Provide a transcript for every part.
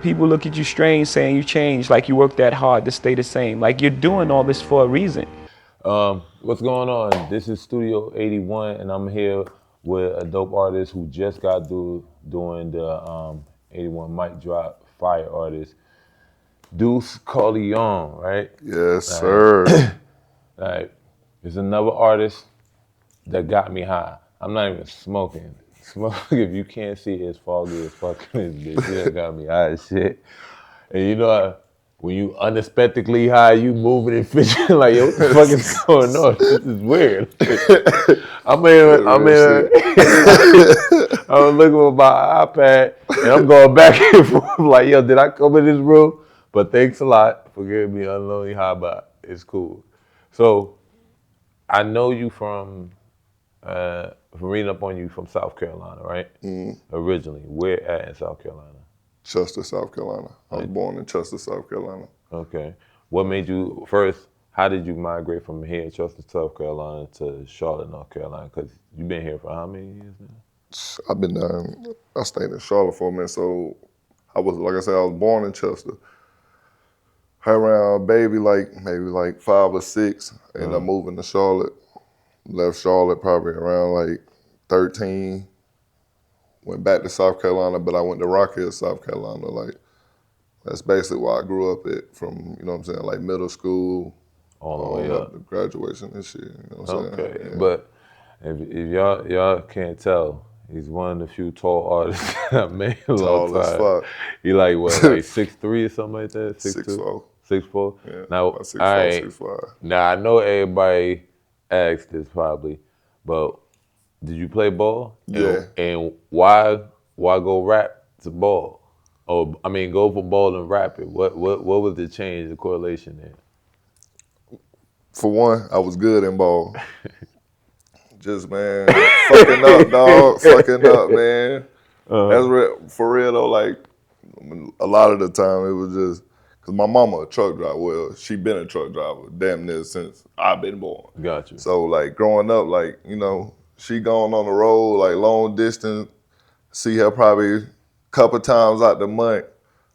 People look at you strange saying you changed, like you worked that hard to stay the same. Like you're doing all this for a reason. What's going on? This is Studio 81, and I'm here with a dope artist who just got through doing the 81 mic drop, fire artist, DEUCE CARLEONE, right? Yes, sir. Like, there's another artist that got me high. I'm not even smoking. Smoking, if you can't see it, it's foggy as fucking this bitch. That got me high as shit. And you know, when you unexpectedly high, you moving and fidgeting like, yo, what the fuck is going on? This is weird. I'm looking at my iPad and I'm going back and forth like, yo, did I come in this room? But thanks a lot for giving me unlonely high, but it's cool. So I know you from reading up on you from South Carolina, right? Originally, where at in South Carolina? Chester, South Carolina. I was born in Chester, South Carolina. Okay. What made you, first, how did you migrate from here, Chester, South Carolina to Charlotte, North Carolina? Because you've been here for how many years now? I've been I stayed in Charlotte for a minute, so like I said, I was born in Chester. Had around maybe like 5 or 6, ended up moving to Charlotte. Left Charlotte probably around like 13. Went back to South Carolina, but I went to Rock Hill, South Carolina. Like, that's basically where I grew up at from, you know what I'm saying, like middle school. All the way up. To graduation and shit, you know what I'm saying? Okay, yeah. But if y'all can't tell, he's one of the few tall artists I met in a long Tall as time. fuck. He like what, like 6'3" or something like that? 6'4". 6'4"? Yeah, Now, about 6'4", 6'5". Now I know everybody asked this probably, but did you play ball? Yeah. And why go rap to ball? Or I mean, go from ball and rap it. What was the change, the correlation there? For one, I was good in ball. Just, man, fucking up, dog. Fucking up, man. That's real, for real, though. Like, a lot of the time, it was just, because my mama a truck driver. Well, she been a truck driver damn near since I've been born. Gotcha. So, like, growing up, like, you know, she going on the road, like, long distance. See her probably a couple times out the month.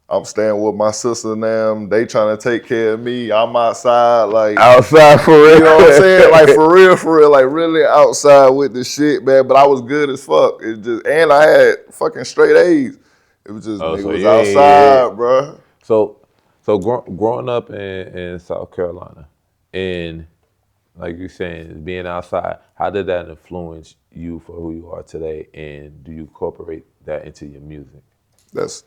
I'm staying with my sister and them. They trying to take care of me. I'm outside, like. Outside for real. You know what I'm saying? Like, for real, like, really outside with the shit, man. But I was good as fuck. It just, and I had fucking straight A's. It was just, nigga was outside, bruh. So growing up in South Carolina, and like you're saying, being outside, how did that influence you for who you are today? And do you incorporate that into your music? That's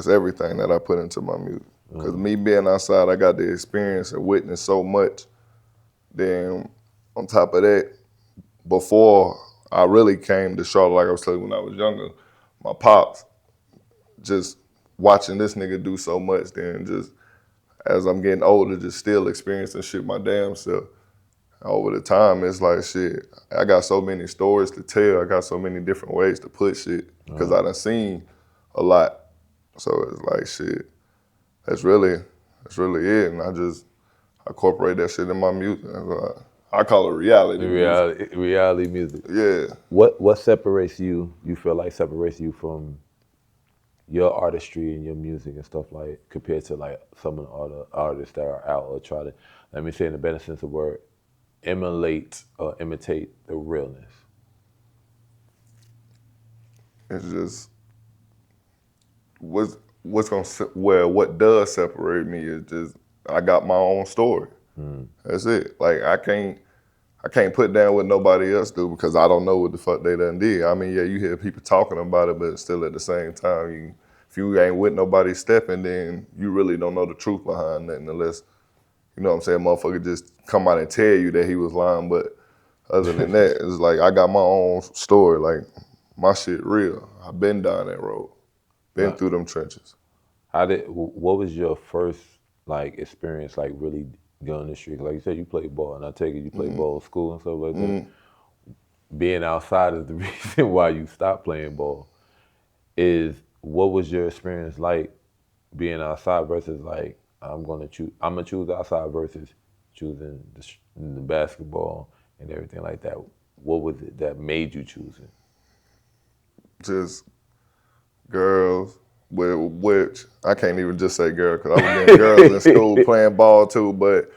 everything that I put into my music. Because me being outside, I got the experience and witness so much. Then on top of that, before I really came to Charlotte, like I was telling you when I was younger, my pops, just watching this nigga do so much, then just as I'm getting older, just still experiencing shit my damn self. Over the time, it's like, shit, I got so many stories to tell. I got so many different ways to put shit because I done seen a lot. So it's like, shit, that's really it. And I incorporate that shit in my music. I call it reality music. Reality music. Yeah. What separates you feel like separates you from your artistry and your music and stuff like compared to like some of the other artists that are out or try to, let me say in the better sense of the word, emulate or imitate the realness? It's just, what does separate me is just, I got my own story. That's it. Like, I can't put down what nobody else do because I don't know what the fuck they done did. I mean, yeah, you hear people talking about it, but still at the same time, if you ain't with nobody stepping, then you really don't know the truth behind nothing unless, you know what I'm saying, motherfucker just come out and tell you that he was lying. But other than that, it's like I got my own story. Like, my shit real. I've been down that road. Been through them trenches. What was your first like experience like really going in the street? Like you said, you played ball, and I take it you played ball at school and stuff like that. Being outside is the reason why you stopped playing ball. What was your experience like being outside versus like I'm gonna choose outside versus choosing the basketball and everything like that? What was it that made you choose it? Just girls, which I can't even just say girl because I was getting girls in school playing ball too. But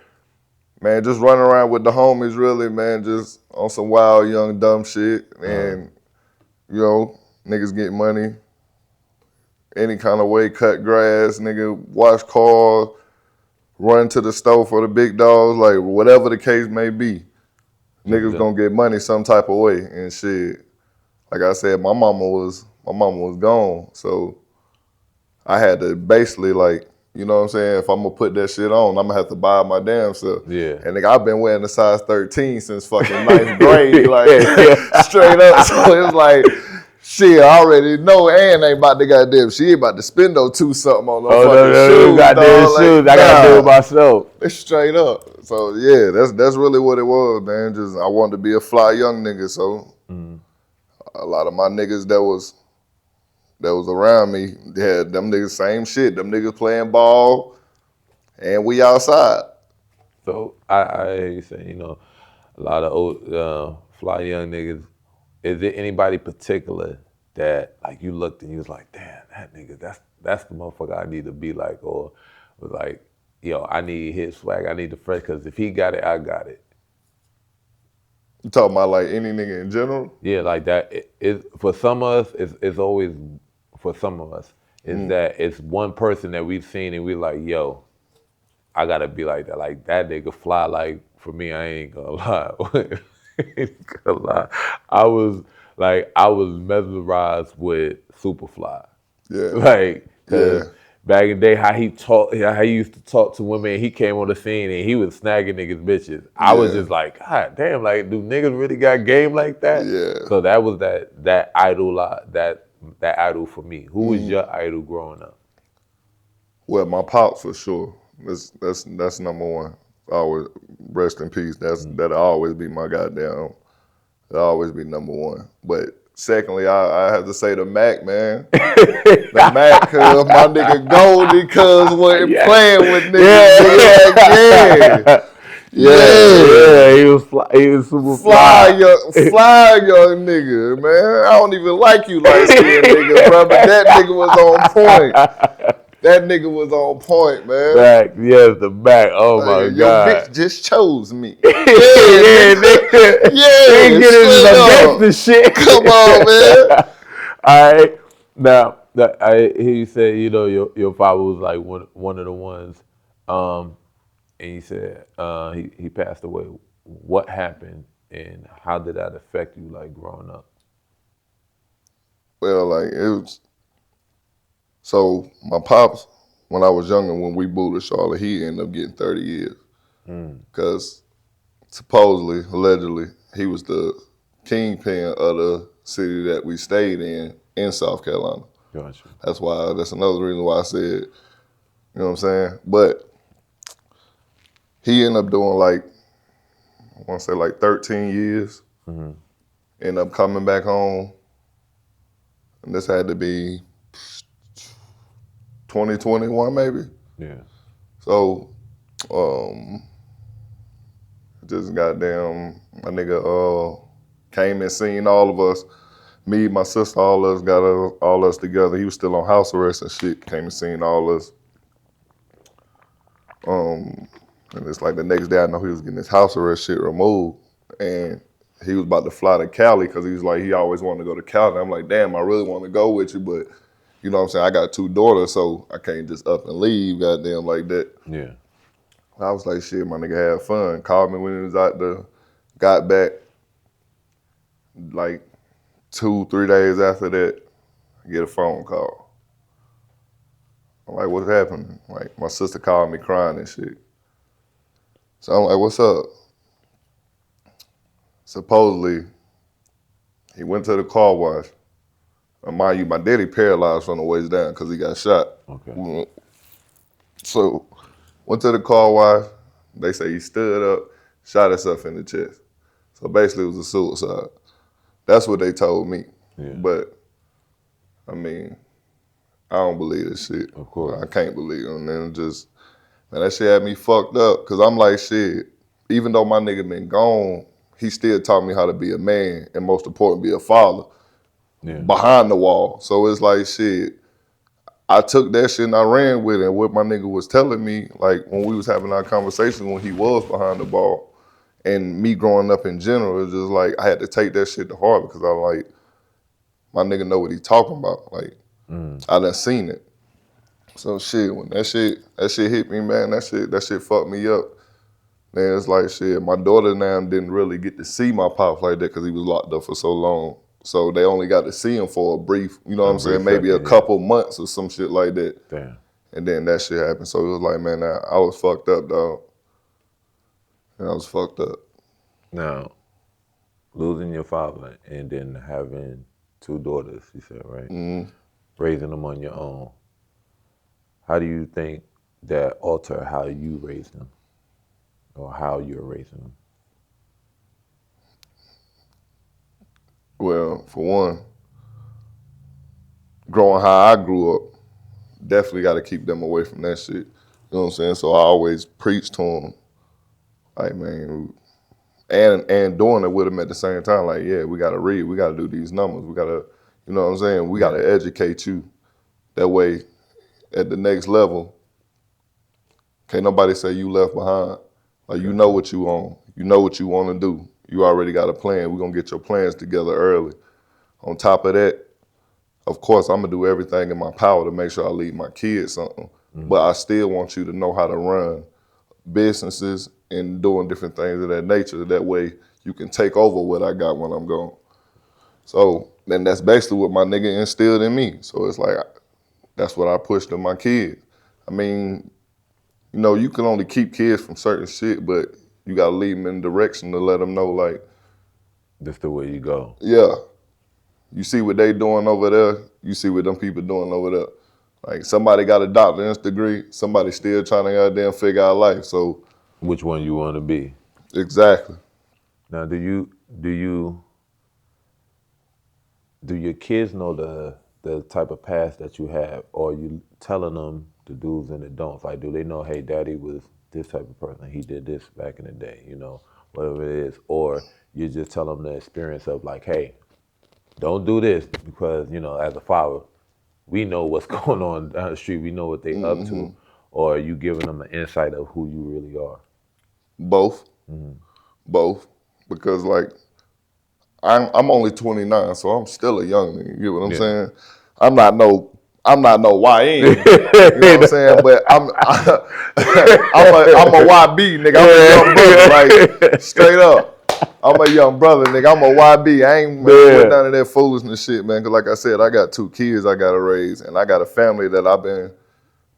man, just running around with the homies, really, man, just on some wild, young, dumb shit, and you know, niggas get money any kind of way, cut grass, nigga, wash cars, run to the store for the big dogs, like whatever the case may be, niggas gonna get money some type of way and shit. Like I said, my mama was gone, so I had to basically like, you know what I'm saying, if I'm gonna put that shit on, I'm gonna have to buy my damn self. Yeah. And nigga, I've been wearing a size 13 since fucking ninth grade, like straight up. So it's like, shit, I already know Ann ain't about to goddamn, she ain't about to spend no two something on no fucking shoes. Goddamn shoes. Like, I gotta do it myself. It's straight up. So yeah, that's really what it was, man. Just I wanted to be a fly young nigga, so a lot of my niggas that was around me, yeah, them niggas same shit. Them niggas playing ball, and we outside. So I hear you saying, you know, a lot of old fly young niggas. Is there anybody particular that like you looked and you was like, damn, that nigga, that's the motherfucker I need to be like, or was like, yo, I need his swag, I need the fresh, because if he got it, I got it. You talking about like any nigga in general? Yeah, like that. For some of us, it's always, for some of us, is that it's one person that we've seen and we're like, yo, I gotta be like that. Like that nigga fly. Like for me, I ain't gonna lie. Ain't gonna lie. I was mesmerized with Superfly. Yeah. Like, cause Yeah. back in the day, how he used to talk to women, and he came on the scene and he was snagging niggas bitches. I was just like, God damn, like, do niggas really got game like that? Yeah. So that was that idol, that idol for me. Who was your idol growing up? Well, my pops for sure. That's number one. Always rest in peace. That'll always be my goddamn. That'll always be number one. But secondly, I have to say the Mac, man. The Mac, cuz my nigga Goldie, cuz wasn't playing with niggas. Yeah. He was super Fly young nigga, man. I don't even like you light skinned nigga, bro. But that nigga was on point. That nigga was on point, man. Back, yes, the back. Oh my Your God. bitch just chose me. Yeah, nigga. Yeah, Get into some gangster shit. Come on, man. All right. Now, I hear you say, you know, your father was like one of the ones, and you said he passed away. What happened, and how did that affect you, like growing up? Well, like it was. So my pops, when I was younger, when we moved to Charlotte, he ended up getting 30 years. Because supposedly, allegedly, he was the kingpin of the city that we stayed in South Carolina. Gotcha. That's another reason why I said, you know what I'm saying? But he ended up doing like, I want to say like 13 years. Ended up coming back home. And this had to be 2021 maybe. Yeah. So, just goddamn, my nigga came and seen all of us. Me, my sister, all us got all us together. He was still on house arrest and shit. Came and seen all us. And it's like the next day I know he was getting his house arrest shit removed. And he was about to fly to Cali because he was like, he always wanted to go to Cali. And I'm like, damn, I really want to go with you, but you know what I'm saying? I got 2 daughters, so I can't just up and leave, goddamn, like that. Yeah. I was like, shit, my nigga had fun. Called me when he was out there, got back. Like 2-3 days after that, I get a phone call. I'm like, what's happening? Like, my sister called me crying and shit. So I'm like, what's up? Supposedly, he went to the car wash. And mind you, my daddy paralyzed from the waist down because he got shot. Okay. So, went to the car wash. They say he stood up, shot himself in the chest. So basically, it was a suicide. That's what they told me. Yeah. But, I mean, I don't believe this shit. Of course. I can't believe it. And then just, man, that shit had me fucked up. Because I'm like, shit, even though my nigga been gone, he still taught me how to be a man and most important, be a father. Yeah. Behind the wall. So it's like, shit, I took that shit and I ran with it. And what my nigga was telling me, like when we was having our conversation when he was behind the ball, and me growing up in general, it's just like I had to take that shit to heart because I like my nigga know what he talking about. Like I done seen it. So shit, when that shit hit me, man, that shit fucked me up. Then it's like shit. My daughter now didn't really get to see my pops like that because he was locked up for so long. So they only got to see him for a brief, you know what I'm saying, maybe a couple months or some shit like that. Damn. And then that shit happened. So it was like, man, I was fucked up, dog. And I was fucked up. Now, losing your father and then having 2 daughters, you said, right? Raising them on your own. How do you think that alter how you raise them or how you're raising them? Well, for one, growing how I grew up, definitely got to keep them away from that shit. You know what I'm saying? So I always preach to them, like, man, and doing it with them at the same time. Like, yeah, we got to read. We got to do these numbers. We got to, you know what I'm saying? We got to educate you. That way, at the next level, can't nobody say you left behind. Like, you know what you on. You know what you want to do. You already got a plan. We're going to get your plans together early. On top of that, of course, I'm going to do everything in my power to make sure I leave my kids something. But I still want you to know how to run businesses and doing different things of that nature. That way, you can take over what I got when I'm gone. So, then that's basically what my nigga instilled in me. So it's like, that's what I push to my kids. I mean, you know, you can only keep kids from certain shit, but you gotta lead them in direction to let them know, like, That's the way you go. yeah, you see what they doing over there, you see what them people doing over there. Like, somebody got a doctorate degree, somebody still trying to goddamn figure out life. So, Which one you want to be? exactly. Now, do your kids know the type of past that you have, or are you telling them the do's and the don'ts? Like, do they know, hey, daddy was this type of person, he did this back in the day, you know, whatever it is, or you just tell them the experience of like, hey, don't do this because, you know, as a father, we know what's going on down the street, we know what they up to, or are you giving them an insight of who you really are? Both. Both. Because, like, I'm only 29, so I'm still a young nigga. You get what I'm saying? I'm not no YN. You know what I'm saying? But I'm a YB nigga. I'm a young brother, like straight up. I'm a young brother, nigga. I'm a YB. I ain't with none of that foolishness shit, man. Cause like I said, I got 2 kids I gotta raise, and I got a family that I've been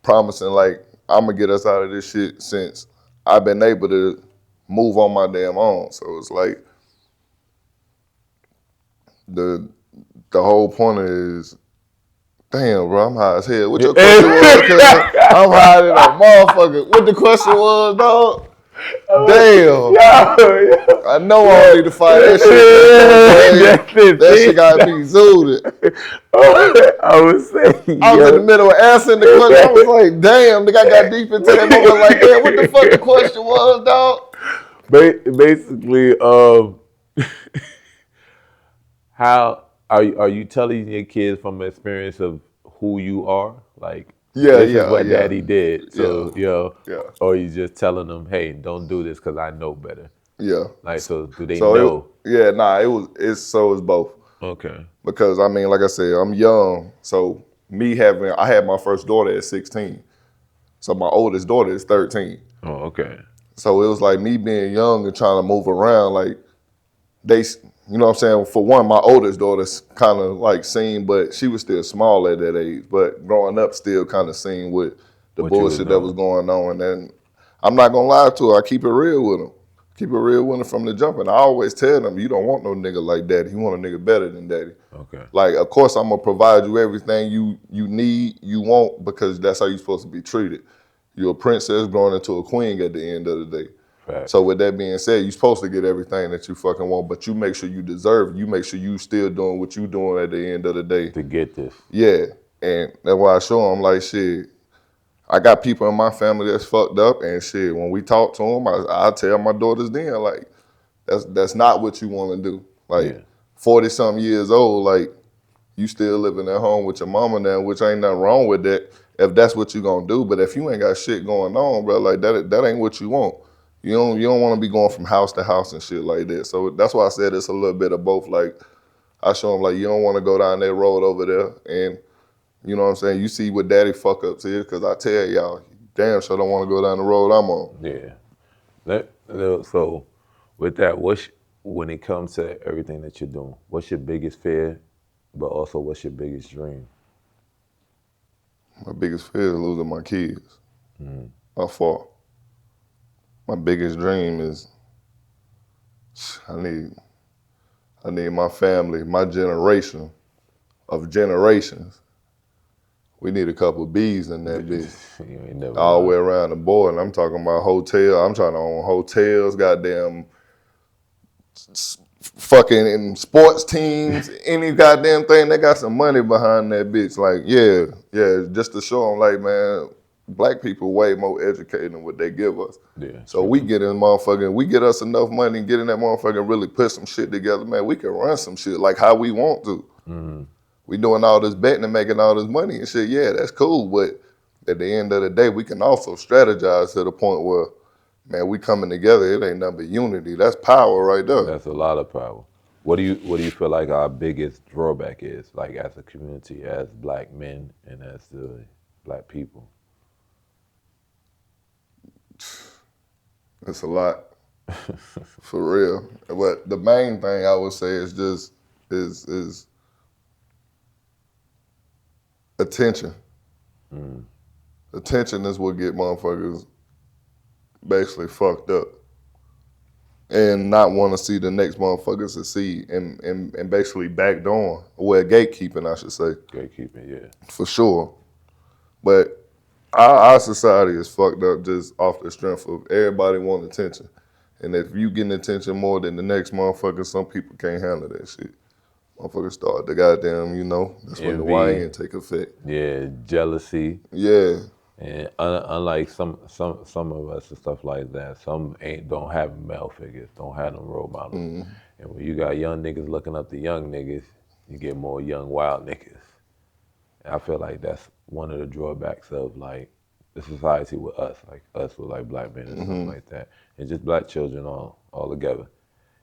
promising, like, I'm gonna get us out of this shit since I've been able to move on my damn own. So it's like the whole point is, damn, bro, I'm high as hell. What your question was? Cause I'm high than a motherfucker. What the question was, dog? Damn. I know I don't need to fight that shit. That shit got me zooted. I was saying, I was in the middle of answering the question. I was like, damn, nigga, I got deep into that moment. Like, damn, what the fuck the question was, dog? basically, how are you telling your kids from experience of who you are? Like, this is what daddy did. So, you know, or you just telling them, hey, don't do this because I know better. Yeah. Like, so do they know? It's both. Okay. Because, I mean, like I said, I'm young. So I had my first daughter at 16. So my oldest daughter is 13. Oh, okay. So it was like me being young and trying to move around, like, you know what I'm saying? For one, my oldest daughter's kind of like seen, but she was still small at that age. But growing up, still kind of seen with the bullshit that was going on. And then I'm not gonna lie to her. I keep it real with them. Keep it real with them from the jump. And I always tell them, you don't want no nigga like daddy. You want a nigga better than daddy. Okay. Like, of course, I'm gonna provide you everything you need, you want, because that's how you're supposed to be treated. You're a princess growing into a queen at the end of the day. Fact. So with that being said, you're supposed to get everything that you fucking want, but you make sure you deserve it. You make sure you still doing what you doing at the end of the day. To get this. Yeah, and that's why I show them, like, shit, I got people in my family that's fucked up, and shit, when we talk to them, I tell my daughters then, like, that's not what you want to do. Like, 40-something years old, like, you still living at home with your mama now, which ain't nothing wrong with that if that's what you gonna do. But if you ain't got shit going on, bro, like that ain't what you want. You don't want to be going from house to house and shit like that. So that's why I said it's a little bit of both. Like I show them like you don't want to go down that road over there, and you know what I'm saying. You see what daddy fuck ups is, because I tell y'all, damn sure don't want to go down the road I'm on. Yeah. So with that, when it comes to everything that you're doing, what's your biggest fear, but also what's your biggest dream? My biggest fear is losing my kids. By far. My biggest dream is I need my family, my generation of generations. We need a couple of bees in that bitch. You ain't never All the lied. way around the board. And I'm talking about hotels. I'm trying to own hotels, goddamn fucking in sports teams, any goddamn thing. They got some money behind that bitch. Like, yeah, just to show them, like, man, black people way more educated than what they give us. Yeah, So we get in motherfucking, we get us enough money and get in that motherfucker and really put some shit together, man. We can run some shit like how we want to. We doing all this betting and making all this money and shit. Yeah, that's cool. But at the end of the day, we can also strategize to the point where, man, we coming together. It ain't nothing but unity. That's power right there. That's a lot of power. What do you feel like our biggest drawback is, like as a community, as black men and as the black people? It's a lot, for real. But the main thing I would say is just is attention. Attention is what get motherfuckers basically fucked up, and not want to see the next motherfucker succeed, and basically backdooring, well, gatekeeping, I should say, Gatekeeping, yeah. for sure. But our society is fucked up just off the strength of everybody wanting attention. And if you getting attention more than the next motherfucker, some people can't handle that shit. Motherfuckers start the goddamn, that's when the Envy. YN take effect. Yeah, jealousy. Yeah, And unlike some of us and stuff like that, some don't have male figures, don't have them role models. And when you got young niggas looking up to young niggas, you get more young wild niggas. And I feel like that's one of the drawbacks of like the society with us with like black men and stuff like that, and just black children all together.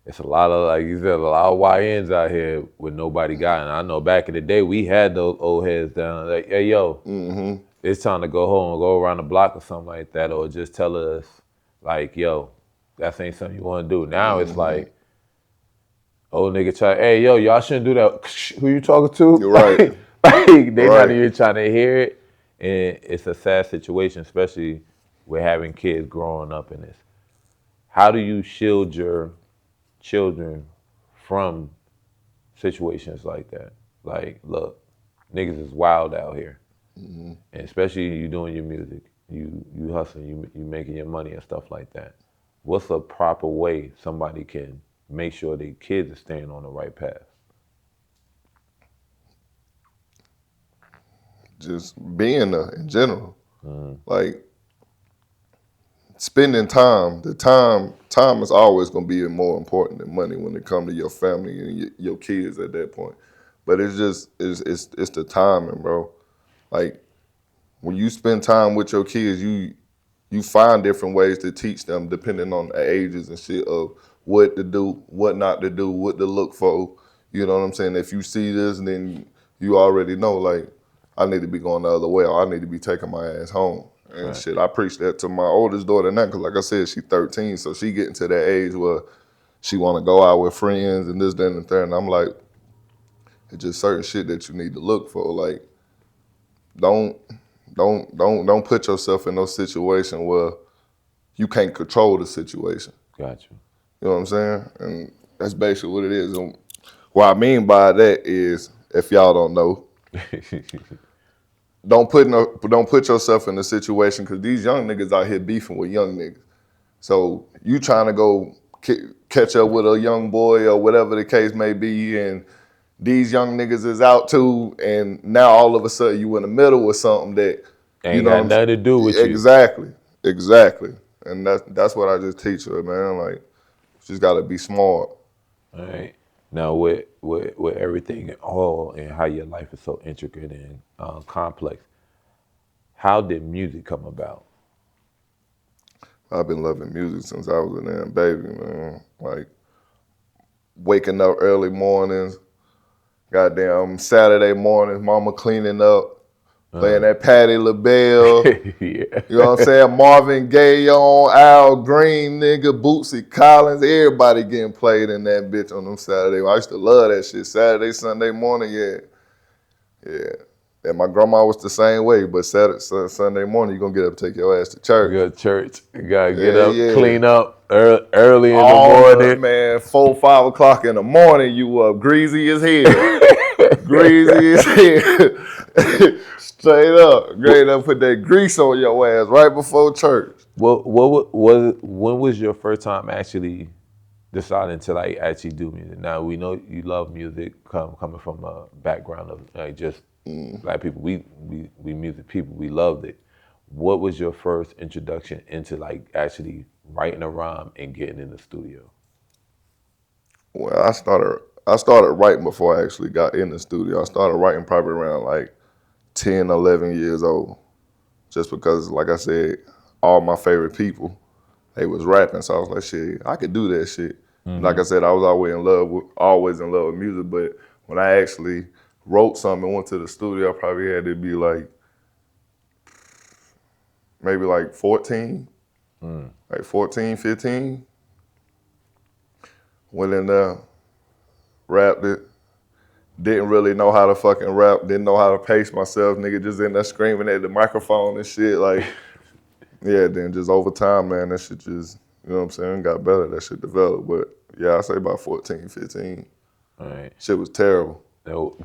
It's a lot of, like you said, a lot of YNs out here with nobody got. And I know back in the day we had those old heads down like, hey yo, it's time to go home, go around the block or something like that, or just tell us like, yo, that ain't something you want to do. Now it's like, old nigga try, hey yo, y'all shouldn't do that. Who you talking to? you're right. Like they not Right. even trying to hear it, and it's a sad situation, especially with having kids growing up in this. How do you shield your children from situations like that? Like, look, niggas is wild out here, and especially you doing your music, you hustling, you making your money and stuff like that. What's a proper way somebody can make sure their kids are staying on the right path? Just being there in general. Like, spending time. Time is always gonna be more important than money when it comes to your family and your kids at that point. But it's the timing, bro. Like, when you spend time with your kids, you find different ways to teach them depending on the ages and shit of what to do, what not to do, what to look for. You know what I'm saying? If you see this, then you already know, like, I need to be going the other way, or I need to be taking my ass home. And Right. shit, I preach that to my oldest daughter now, because like I said, she's 13, so she getting to that age where she want to go out with friends and this, that, and the third. And I'm like, it's just certain shit that you need to look for. Like, don't put yourself in those situations where you can't control the situation. Got you. You know what I'm saying? And that's basically what it is. And what I mean by that is, if y'all don't know, don't put yourself in a situation, because these young niggas out here beefing with young niggas. So you trying to go catch up with a young boy or whatever the case may be, and these young niggas is out too, and now all of a sudden you in the middle with something that Ain't got nothing to do with you. Exactly. And that's what I just teach her, man. Like, she's got to be smart. All right. Now, with everything all and how your life is so intricate and complex, how did music come about? I've been loving music since I was a damn baby, man. Like waking up early mornings, goddamn Saturday mornings, mama cleaning up, playing that Patti LaBelle. Yeah. You know what I'm saying? Marvin Gaye on, Al Green, nigga, Bootsy Collins, everybody getting played in that bitch on them Saturday. I used to love that shit. Saturday, Sunday morning, yeah. And my grandma was the same way, but Sunday morning, you gonna get up and take your ass to church. Go to church. You gotta get Yeah, up, yeah. clean up early in the All morning. man, 4, 5 o'clock in the morning, you up greasy as hell. Greasy as hell. Straight up. Great up, put that grease on your ass right before church. When was your first time actually deciding to like actually do music? Now we know you love music, coming from a background of like just black people. We music people. We loved it. What was your first introduction into like actually writing a rhyme and getting in the studio? Well, I started writing before I actually got in the studio. I started writing probably around like 10, 11 years old. Just because, like I said, all my favorite people, they was rapping. So I was like, shit, I could do that shit. Like I said, I was always in love with music. But when I actually wrote something and went to the studio, I probably had to be like, maybe like 14, like 14, 15. Went in there, rapped it. Didn't really know how to fucking rap. Didn't know how to pace myself. Nigga just in there screaming at the microphone and shit. Like, yeah, then just over time, man, that shit just, you know what I'm saying, got better. That shit developed. But yeah, I say about 14, 15. All right. Shit was terrible. No.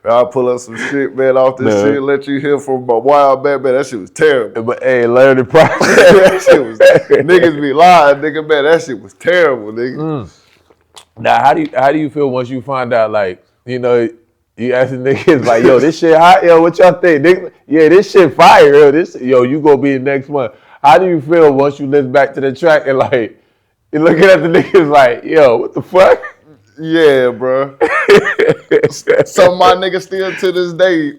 I'll pull up some shit, man, off this shit, let you hear from a while back, man. That shit was terrible. But hey, learn the process. That shit was, niggas be lying, nigga, man. That shit was terrible, nigga. Now, how do you feel once you find out, like, you know, you asking niggas like, yo, this shit hot, yo, what y'all think? Niggas, yeah, this shit fire, yo, you gonna be next month. How do you feel once you listen back to the track and like, you're looking at the niggas like, yo, what the fuck? Yeah, bro. Some of my niggas still to this day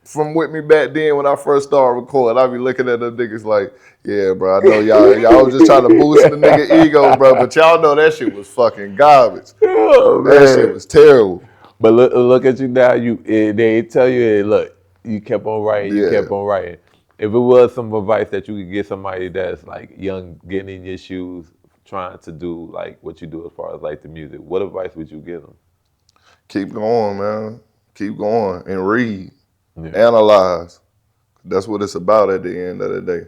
from with me back then when I first started recording, I be looking at them niggas like, yeah, bro, I know y'all was just trying to boost the nigga ego, bro, but y'all know that shit was fucking garbage. Oh, that man. shit was terrible. But look at you now. They tell you, hey, look, you kept on writing, you Yeah. kept on writing. If it was some advice that you could give somebody that's like young, getting in your shoes, trying to do like what you do as far as like the music, what advice would you give them? Keep going, man. Keep going and read, Yeah. analyze. That's what it's about at the end of the day.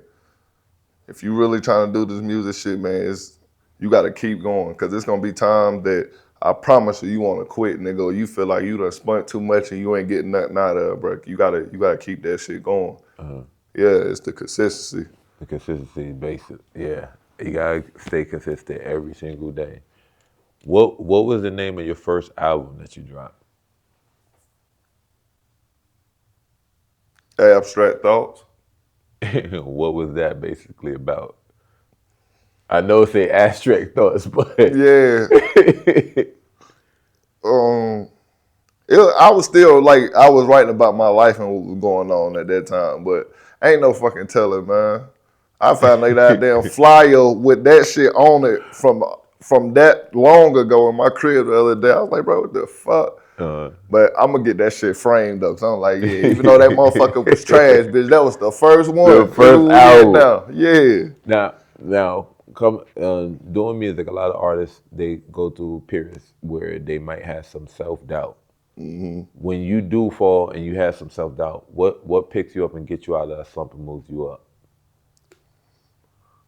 If you really trying to do this music shit, man, you got to keep going because it's going to be times that I promise you want to quit, nigga, or you feel like you done spent too much and you ain't getting nothing out of it, bro. You gotta keep that shit going. Yeah, it's the consistency. The consistency basic. Yeah. You gotta stay consistent every single day. What was the name of your first album that you dropped? Abstract Thoughts. What was that basically about? I know it's a abstract thoughts, but Yeah. I was still like, I was writing about my life and what was going on at that time, but ain't no fucking telling, man. I found that damn flyer with that shit on it from that long ago in my crib the other day. I was like, bro, what the fuck? But I'm gonna get that shit framed up. So I'm like, yeah, even though that motherfucker was trash, bitch, that was the first one. The first album. Now. Yeah. Now, doing music, a lot of artists, they go through periods where they might have some self-doubt. When you do fall and you have some self-doubt, what picks you up and gets you out of that slump and moves you up?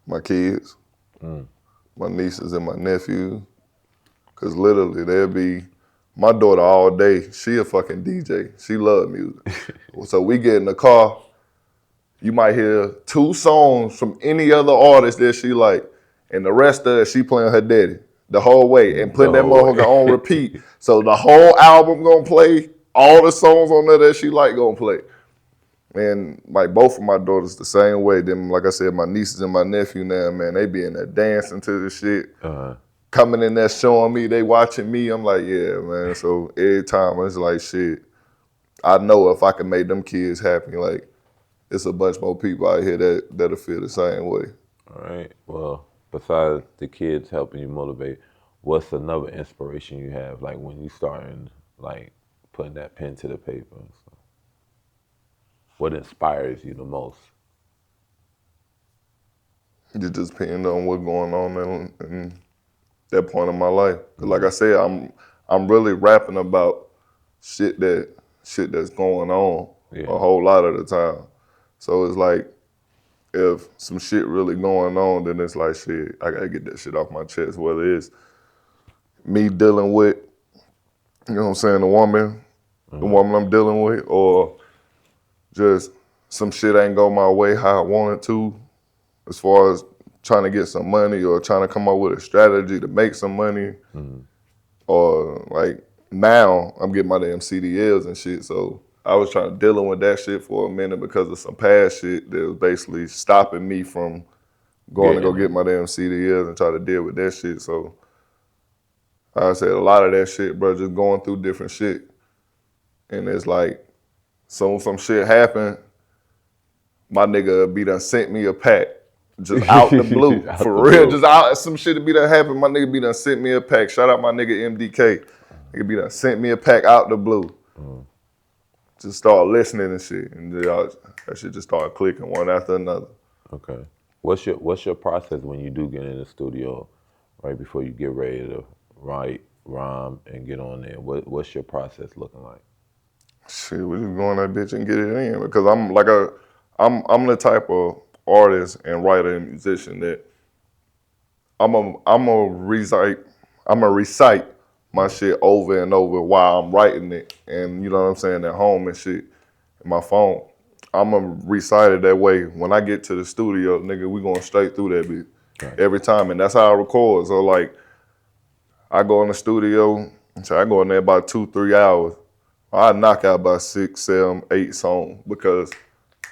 My kids, my nieces and my nephews. Cause literally they'll be, my daughter all day, she a fucking DJ. She love music. So we get in the car, you might hear 2 songs from any other artist that she like, and the rest of it, she playing her daddy the whole way and putting that motherfucker on repeat. So the whole album gonna play, all the songs on there that she like gonna play. And like both of my daughters the same way. Then, like I said, my nieces and my nephew now, man, they be in there dancing to this shit, coming in there showing me, they watching me. I'm like, yeah, man. So every time it's like, shit, I know if I can make them kids happy, like, it's a bunch more people out here that'll feel the same way. All right. Well, besides the kids helping you motivate, what's another inspiration you have? Like when you starting, like putting that pen to the paper. So what inspires you the most? It just depends on what's going on in that point of my life. 'Cause like I said, I'm really rapping about shit that's going on a whole lot of the time. So it's like, if some shit really going on, then it's like, shit, I gotta get that shit off my chest, whether it's me dealing with, you know what I'm saying, the woman I'm dealing with, or just some shit ain't go my way how I wanted to, as far as trying to get some money or trying to come up with a strategy to make some money. Or like now I'm getting my damn CDLs and shit, so I was dealing with that shit for a minute because of some past shit that was basically stopping me from going to go get my damn CDLs and try to deal with that shit. So I said a lot of that shit, bro, just going through different shit. And it's like, so some shit happened, my nigga be done sent me a pack. Just out the blue. For real. Just out some shit be done happen. My nigga be done sent me a pack. Shout out my nigga MDK. Nigga be done sent me a pack out the blue. Just start listening and shit. And that shit just started clicking one after another. Okay. What's your process when you do get in the studio, right before you get ready to write, rhyme, and get on there? What's your process looking like? Shit, we just go in that bitch and get it in. Because I'm the type of artist and writer and musician that I'm a recite my shit over and over while I'm writing it, and you know what I'm saying, at home and shit, in my phone. I'm gonna recite it that way. When I get to the studio, nigga, we going straight through that bitch every time, and that's how I record. So like, I go in the studio, so I go in there about 2-3 hours. I knock out about 6, 7, 8 songs because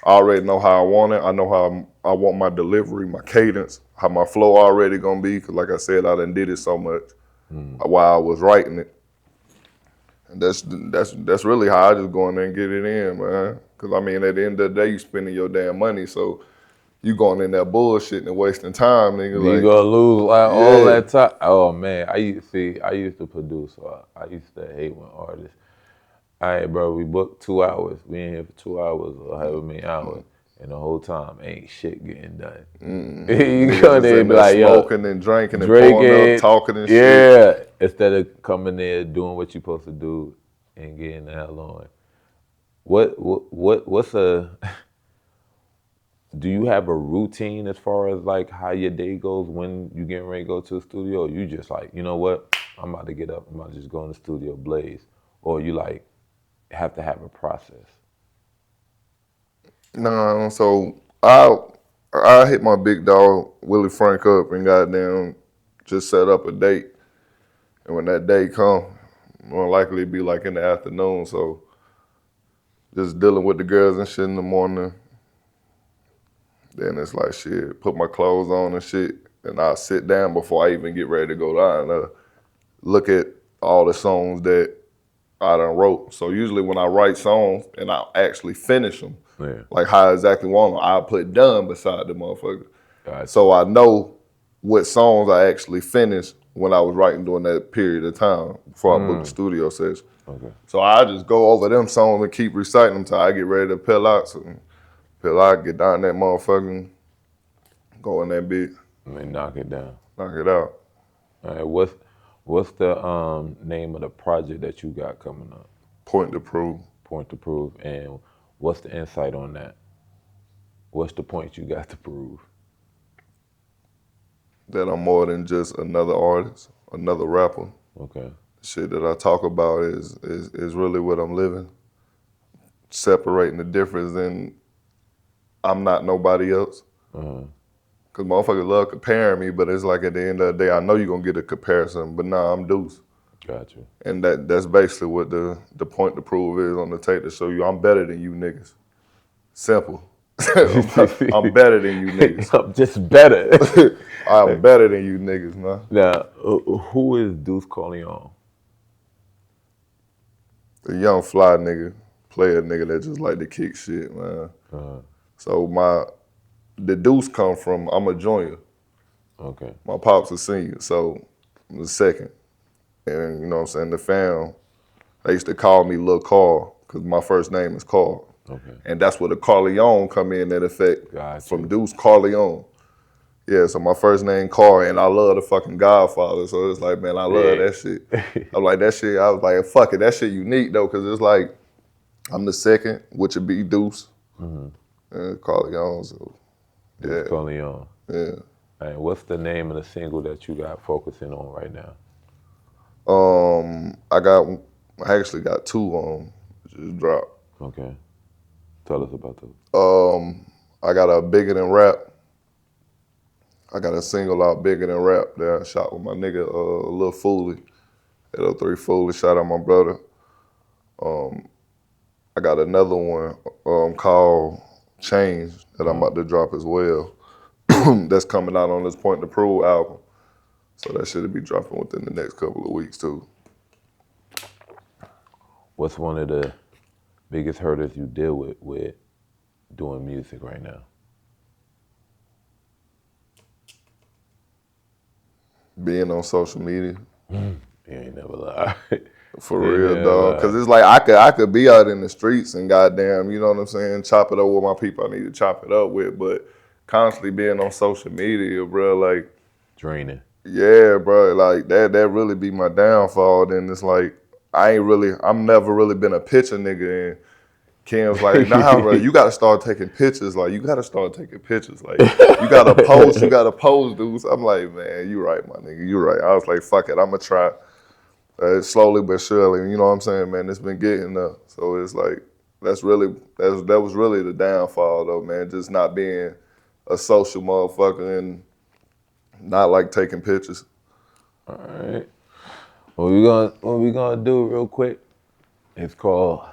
I already know how I want it. I know how I want my delivery, my cadence, how my flow already gonna be. Cause like I said, I done did it so much while I was writing it. And that's really how I just go in there and get it in, man. Cause I mean, at the end of the day, you spending your damn money, so you going in there bullshitting and wasting time, nigga. You gonna lose all that time. Oh man, I used to produce. So I used to hate when artists. All right, bro, we booked 2 hours. We in here for 2 hours or however many hours. And the whole time ain't shit getting done. You go there and be like, yo, smoking and drinking and pouring up, talking and shit. Yeah, instead of coming there doing what you're supposed to do and getting the hell on. What's do you have a routine as far as like how your day goes when you getting ready to go to the studio? Or you just like, you know what, I'm about to get up, I'm about to just go in the studio blaze. Or you like have to have a process? No, so I hit my big dog Willie Frank up and goddamn just set up a date. And when that day come, more likely be like in the afternoon. So just dealing with the girls and shit in the morning. Then it's like shit, put my clothes on and shit, and I'll sit down before I even get ready to go down and look at all the songs that I done wrote. So usually when I write songs and I actually finish them, like how I exactly want them, I'll put done beside the motherfucker. Gotcha. So I know what songs I actually finished when I was writing during that period of time before I booked the studio session. Okay. So I just go over them songs and keep reciting them till I get ready to pill out. So pill out, get down that motherfucking, go in that bitch. And then knock it down. Knock it out. All right, what's the name of the project that you got coming up? Point to Prove. Point to Prove. And what's the insight on that? What's the point you got to prove? That I'm more than just another artist, another rapper. Okay. The shit that I talk about is really what I'm living. Separating the difference in I'm not nobody else. Cause motherfuckers love comparing me, but it's like at the end of the day, I know you're gonna get a comparison, but nah, I'm Deuce. Gotcha. And that's basically what the point to prove is on the tape, to show you I'm better than you niggas. Simple. I'm better than you niggas. I'm just better. I'm better than you niggas, man. Now, who is DEUCE CARLEONE? A young fly nigga, player nigga that just like to kick shit, man. So the Deuce come from, I'm a junior. Okay. My pop's a senior, so I'm the second. And you know what I'm saying, the fam, they used to call me Lil Carl, because my first name is Carl. Okay. And that's where the Carleone come in effect, Gotcha. from Deuce Carleone. Yeah, so my first name Carl, and I love the fucking Godfather, so it's like, man, I love that shit. I'm like, that shit, I was like, fuck it, that shit unique though, because it's like, I'm the second, which would be Deuce, and Carleone, so yeah. DEUCE CARLEONE. Yeah. And what's the name of the single that you got focusing on right now? I actually got two just dropped. Okay. Tell us about those. I got a Bigger Than Rap. I got a single out, Bigger Than Rap, that I shot with my nigga Lil Fooly. At 03 Fooly, shout out my brother. I got another one called Change that I'm about to drop as well. That's coming out on this Point to Prove album. So that should be dropping within the next couple of weeks too. What's one of the biggest hurdles you deal with doing music right now? Being on social media. You ain't never lied. For real, dog. Cause it's like I could be out in the streets and goddamn, you know what I'm saying, chop it up with my people I need to chop it up with, but constantly being on social media, bro, like Draining. yeah, bro, like that really be my downfall. Then it's like I'm never really been a picture nigga, and Kim's like, nah, bro, you gotta start taking pictures. Like, you gotta start taking pictures. Like, you gotta post, dudes. I'm like, man, you right, my nigga, you right. I was like, fuck it, I'ma try slowly but surely. You know what I'm saying, man? It's been getting up. So it's like, that was really the downfall, though, man. Just not being a social motherfucker and not like taking pictures. All right. What we gonna do real quick, it's called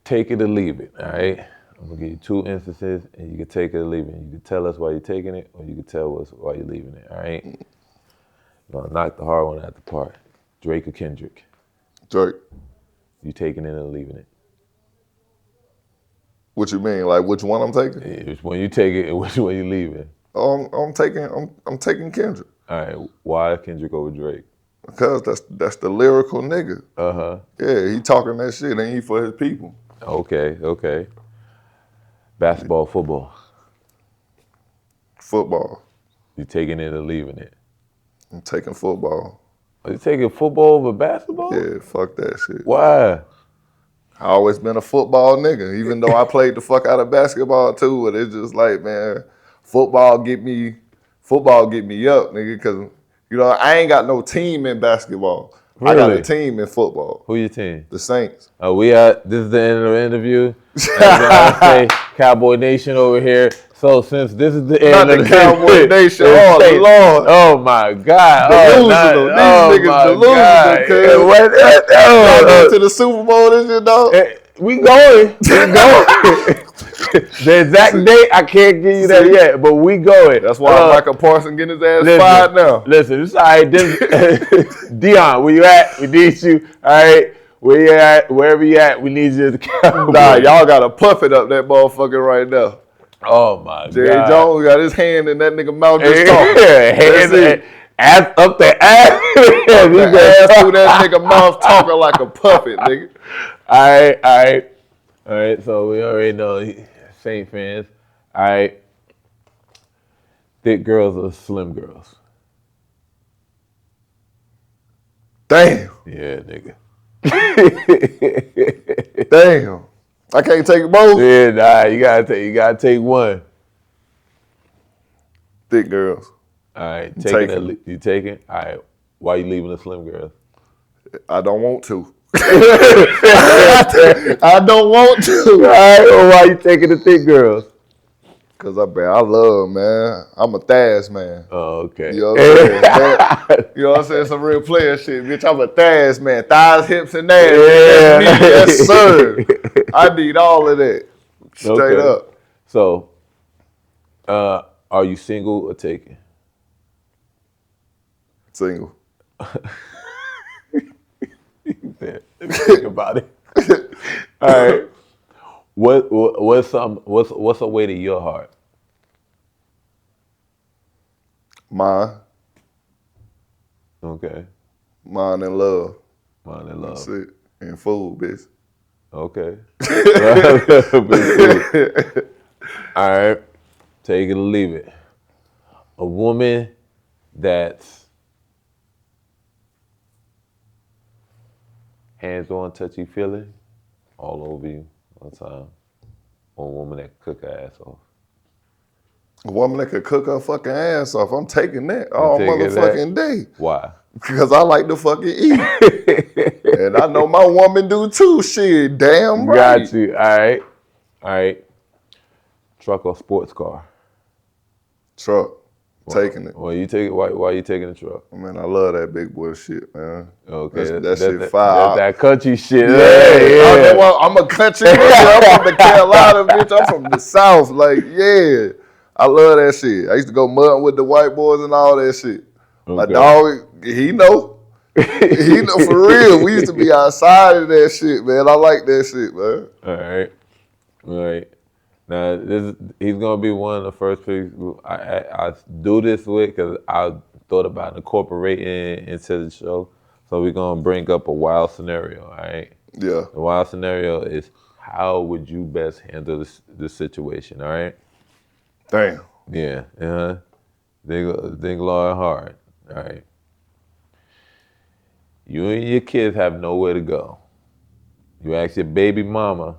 Take It or Leave It, all right? I'm gonna give you two instances and you can take it or leave it. You can tell us why you're taking it or you can tell us why you're leaving it, all right? I'm gonna knock the hard one out the park. Drake or Kendrick? Drake. You taking it or leaving it? What you mean? Like, which one I'm taking? Yeah, which one you take it and which one you leaving? I'm taking Kendrick. All right, why Kendrick over Drake? Because that's the lyrical nigga. Uh-huh. Yeah, he talking that shit, ain't he, for his people. Okay. Basketball, football. Football. You taking it or leaving it? I'm taking football. Are you taking football over basketball? Yeah, fuck that shit. Why? I always been a football nigga, even though I played the fuck out of basketball too. But it's just like, man, football get me up, nigga, because, you know, I ain't got no team in basketball. Really? I got a team in football. Who your team? The Saints. This is the end of the interview. As I say, Cowboy Nation over here. So since this is the end of the Cowboy Nation, oh Lord. Oh my God. Delusional. These niggas delusional, cuz. Go to the Super Bowl this year, dog. We going. The exact date, I can't give you that yet, but we going. That's why Michael Parsons getting his ass fired now. Listen, it's all right. Dion, where you at? We need you. All right. Where you at? Wherever you at, we need you to come. Nah, y'all got to puff it up that motherfucker right now. Oh my God. Jerry Jones got his hand in that nigga mouth just talking. Yeah, ass up the ass. The ass through that nigga mouth talking like a puppet, nigga. All right, so we already know Saint fans. All right. Thick girls or slim girls? Damn. Yeah, nigga. Damn. I can't take both. Yeah, nah, you gotta take one. Thick girls. All right, you taking? All right, why you leaving the slim girls? I don't want to. I don't want to. All right, well, why you taking the thick girls? Cause I love, man. I'm a Thaz man. Oh, okay. You know what I'm saying? You know what I'm saying? Some real player shit, bitch. I'm a Thaz man. Thighs, hips, and ass. Yeah. That's me. Yes, sir. I need all of that. Straight Okay. up. So, are you single or taken? Single. Think about it. All right. What's a way to your heart? Mine. Okay. Mine and love. Mine and love. That's it. And food, bitch. Okay. All right. Take it or leave it. A woman that's hands-on, touchy-feely, all over you all the time. Or a woman that can cook her ass off. A woman that could cook her fucking ass off. I'm taking that all taking motherfucking day. Why? Because I like to fucking eat. And I know my woman do too. Shit, damn right. Got you. All right. All right. Truck or sports car? Truck. Taking it. Well, you take it. Why you taking the truck? Man, I love that big boy shit, man. Okay, That shit fire. That country shit. Yeah. I'm a country nigga. I'm from the Carolina, bitch. I'm from the South. Like, yeah. I love that shit. I used to go mudding with the white boys and all that shit. My Okay. dog, he know. He know for real. We used to be outside of that shit, man. I like that shit, man. All right. Now he's gonna be one of the first people I do this with because I thought about incorporating into the show. So we're gonna bring up a wild scenario. All right. Yeah. The wild scenario is how would you best handle this situation? All right. Damn. Yeah. Think long and hard. All right. You and your kids have nowhere to go. You ask your baby mama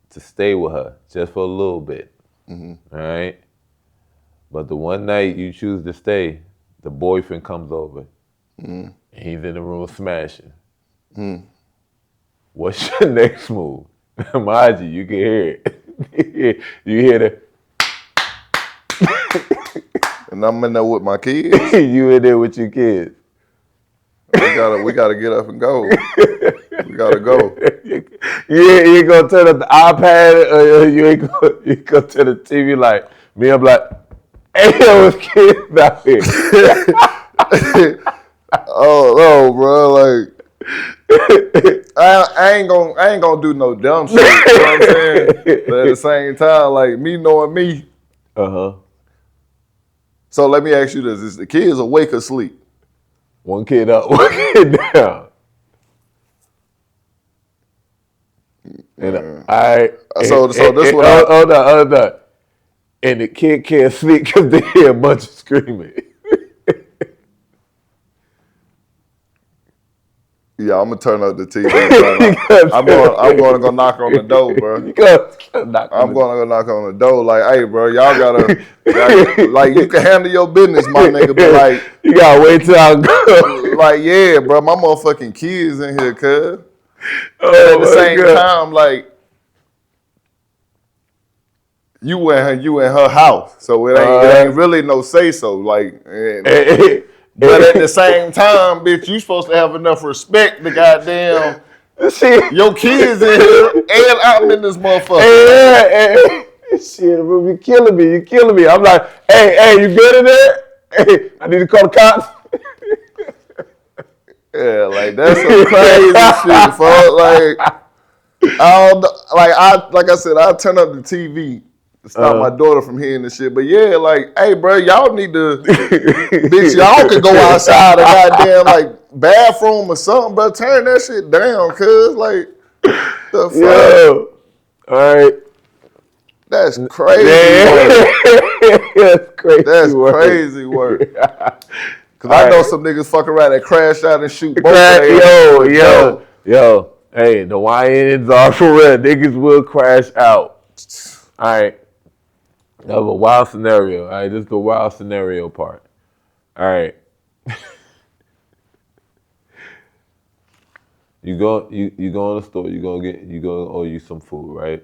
to stay with her just for a little bit. All right? But the one night you choose to stay, the boyfriend comes over. And he's in the room smashing. What's your next move? Mind you can hear it. You hear the And I'm in there with my kids. you in there with your kids. We gotta get up and go. We gotta go. You ain't gonna turn up the iPad or you ain't gonna turn the TV like me. I'm like, hey, yo, it's kids out here. Oh, bro, like I ain't gonna do no dumb shit. You know what I'm saying? But at the same time, like me knowing me. So let me ask you this: is the kids awake or asleep? One kid up, one kid down. And So this what hold on. And the kid can't sleep because they hear a bunch of screaming. Yeah, I'm gonna turn up the TV. I'm going to go knock on the door, bro. I'm going to go knock on the door. Like, hey, bro, y'all gotta like you can handle your business, my nigga, but like you gotta wait till I go. like, yeah, bro, my motherfucking kids in here, cuz. Oh, At the same time, like you in her house, so it ain't really no say so. Like, but at the same time, bitch, you supposed to have enough respect to goddamn your kids in here and I'm in this motherfucker. Shit, bro, you killing me. I'm like, hey, you good in there? Hey, I need to call the cops. Yeah, like that's some crazy shit, folks. Like I said, I turn up the TV to stop my daughter from hearing this shit. But yeah, like, hey, bro, y'all need to, bitch, y'all could go outside a goddamn like bathroom or something, bro. Turn that shit down, cuz like, the fuck? Yo, all right. That's crazy work. That's crazy That's work. crazy work. Cause All I know right. some niggas fuck around and crash out and shoot both Yo. Hey, the YNs are for real. Niggas will crash out. All right. That was a wild scenario. All right, this is the wild scenario part. All right. You go in the store. You gonna order you some food, right?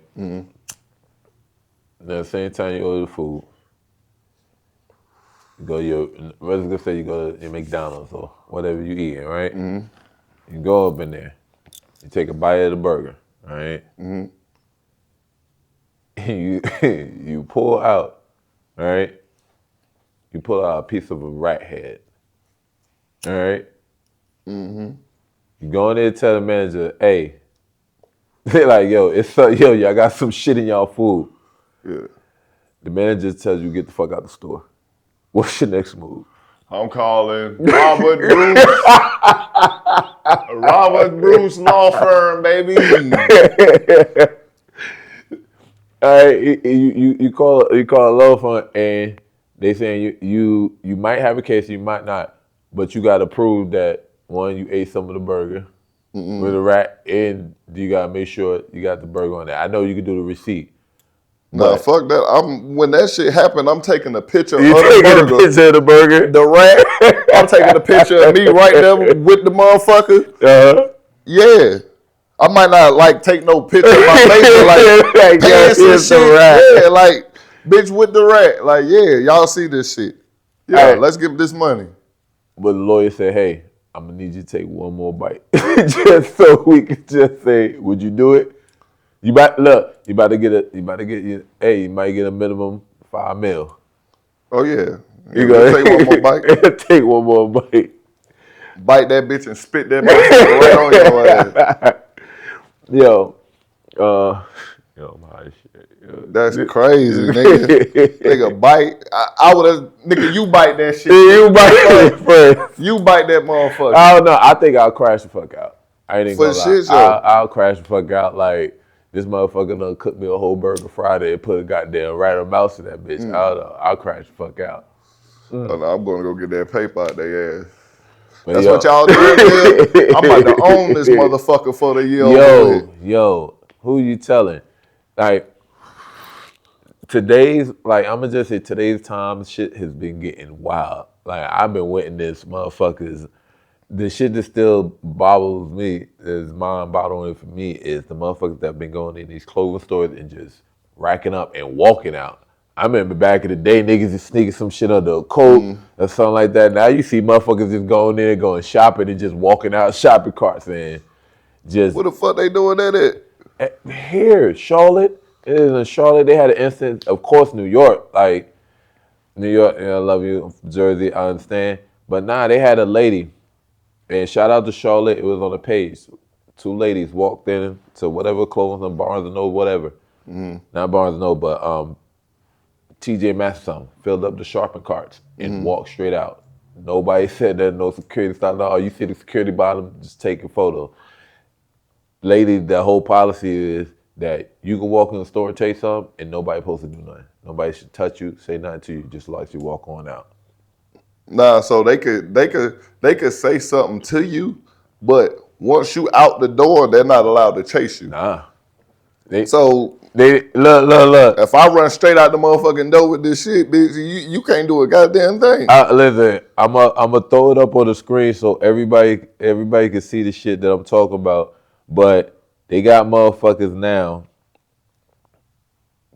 At the same time you order food, you go to your, let's just say you go to your McDonald's or whatever you eating, right? You go up in there, you take a bite of the burger, right? And you pull out, right? You pull out a piece of a rat head, all right? You go in there and tell the manager, hey, they're like, yo, y'all got some shit in y'all food. Yeah. The manager tells you get the fuck out the store. What's your next move? I'm calling Robert Bruce. Robert Bruce Law Firm, baby. All right, you call a law firm and they saying you might have a case, you might not, but you got to prove that one, you ate some of the burger with a rat, and you got to make sure you got the burger on there. I know you can do the receipt. Nah, fuck that. When that shit happened, I'm taking a picture You of the taking burger. a picture of the burger? The rat. I'm taking a picture of me right there with the motherfucker. Yeah. I might not like take no picture of my face, but like pants and here's the shit. rat. Yeah, like bitch with the rat. Like, yeah, y'all see this shit. Yeah, Right. let's give this money. But the lawyer said, hey, I'm gonna need you to take one more bite. Just so we can just say, would you do it? You might get a minimum $5 million. Oh yeah. You We'll gotta take one more bite. Take one more bite. Bite that bitch and spit that bitch right on your ass. Yo, my shit. Yo. That's crazy, nigga. Nigga bite. I would have, nigga, you bite that shit. You bite it first. You bite that motherfucker. I don't know. I think I'll crash the fuck out. I ain't even For gonna lie. shit, yo. I'll crash the fuck out. Like, this motherfucker done cooked me a whole burger Friday and put a goddamn rat or mouse in that bitch. I don't know. I'll crash the fuck out. Oh, no, I'm gonna go get that paper out their ass. But That's yo, what y'all doing, man. I'm about to own this motherfucker for the year. Yo, who you telling? Like, I'm gonna just say today's time, shit has been getting wild. Like, I've been witnessing motherfuckers. The shit that still boggles me, is mind-boggling for me, is the motherfuckers that have been going in these clothing stores and just racking up and walking out. I remember back in the day, niggas just sneaking some shit under a coat or something like that. Now you see motherfuckers just going in, going shopping and just walking out shopping carts and just... What the fuck they doing that at? Here, Charlotte. It is in Charlotte. They had an instance, of course, New York. Like, New York, I love you, Jersey, I understand. But nah, they had a lady, and shout out to Charlotte, it was on the page. 2 ladies walked in to whatever clothing, Barnes & Noble, whatever. Not Barnes & Noble, but TJ Maxx filled up the shopping carts and walked straight out. Nobody said that, no security stopped. No, you see the security bottom, just take a photo. Lady, the whole policy is that you can walk in the store and take something and nobody supposed to do nothing. Nobody should touch you, say nothing to you, just let you walk on out. Nah, so they could say something to you, but once you out the door, they're not allowed to chase you. Nah. So look. if I run straight out the motherfucking door with this shit, bitch, you can't do a goddamn thing. Listen, I'm a throw it up on the screen so everybody can see the shit that I'm talking about. But they got motherfuckers now.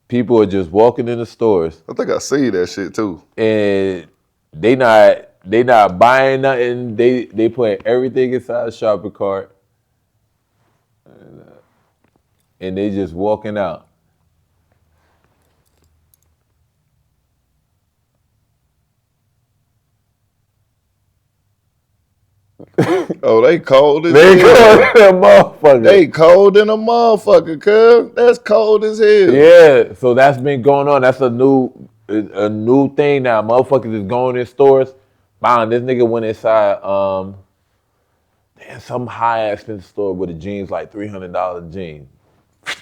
People are just walking in the stores. I think I see that shit too. And they not buying nothing. They put everything inside the shopping cart. And they just walking out. Oh, they cold as They hell. cold in a motherfucker. They cold in a motherfucker, cuz. That's cold as hell. Yeah, so that's been going on. That's a new thing now. Motherfuckers is going in stores. Man, this nigga went inside some high ass expensive store with the jeans, like $300 jeans.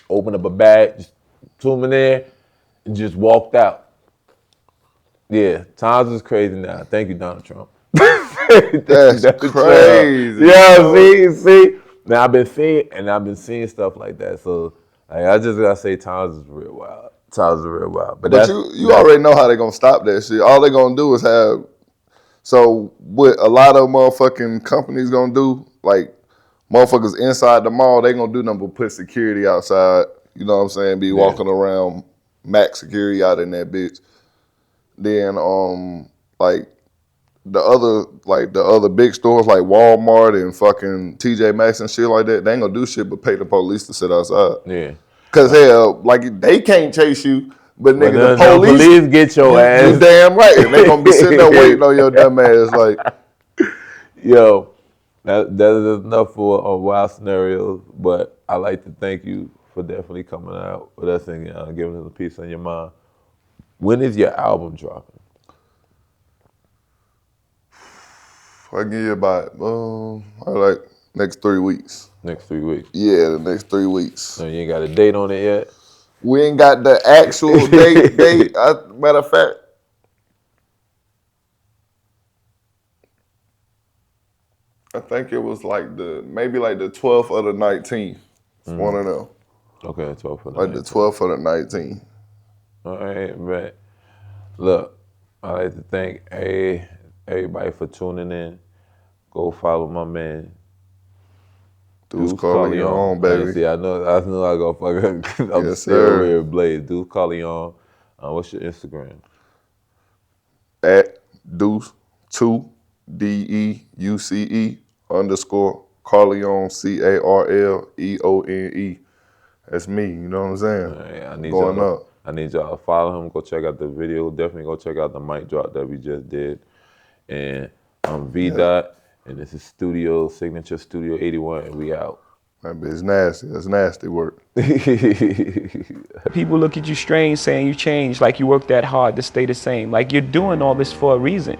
Opened up a bag, just threw them in there, and just walked out. Yeah, times is crazy now. Thank you, Donald Trump. That's crazy. Yeah, see. Now I've been seeing stuff like that. So like, I just gotta say, times is real wild. Times is real wild. But you already know how they're gonna stop that shit. All they're gonna do is have. So what a lot of motherfucking companies gonna do, like motherfuckers inside the mall, they gonna do nothing but put security outside. You know what I'm saying? Be walking around max security out in that bitch. Then like the other big stores like Walmart and fucking TJ Maxx and shit like that, they ain't gonna do shit but pay the police to sit outside. Yeah. Cause hell, like they can't chase you, but nigga, the the police get your ass. You damn right, and they gonna be sitting there waiting on your dumb ass. Like, yo, that is enough for wild scenarios. But I like to thank you for definitely coming out with us and giving us a piece on your mind. When is your album dropping? I give you about like next 3 weeks. Next 3 weeks. Yeah, the next 3 weeks. So you ain't got a date on it yet? We ain't got the actual date. Matter of fact, I think it was like maybe like the 12th or the 19th. One of them. Okay, 12th for the Like 19th. the 12th or the 19th. All right, man. Look, I like to thank everybody for tuning in. Go follow my man. Deuce Carleo, baby. See, I know I go fucking. I'm Yes, still sir. over here, Blaze. Deuce Carleo. What's your Instagram? At Deuce2 DEUCE _ Carleone CARLEONE. That's me. You know what I'm saying? Right, I need y'all to follow him. Go check out the video. Definitely go check out the mic drop that we just did. And I'm V Dot, and this is Signature Studio 81, and we out. That bitch nasty. That's nasty work. People look at you strange saying you changed, like you worked that hard to stay the same. Like you're doing all this for a reason.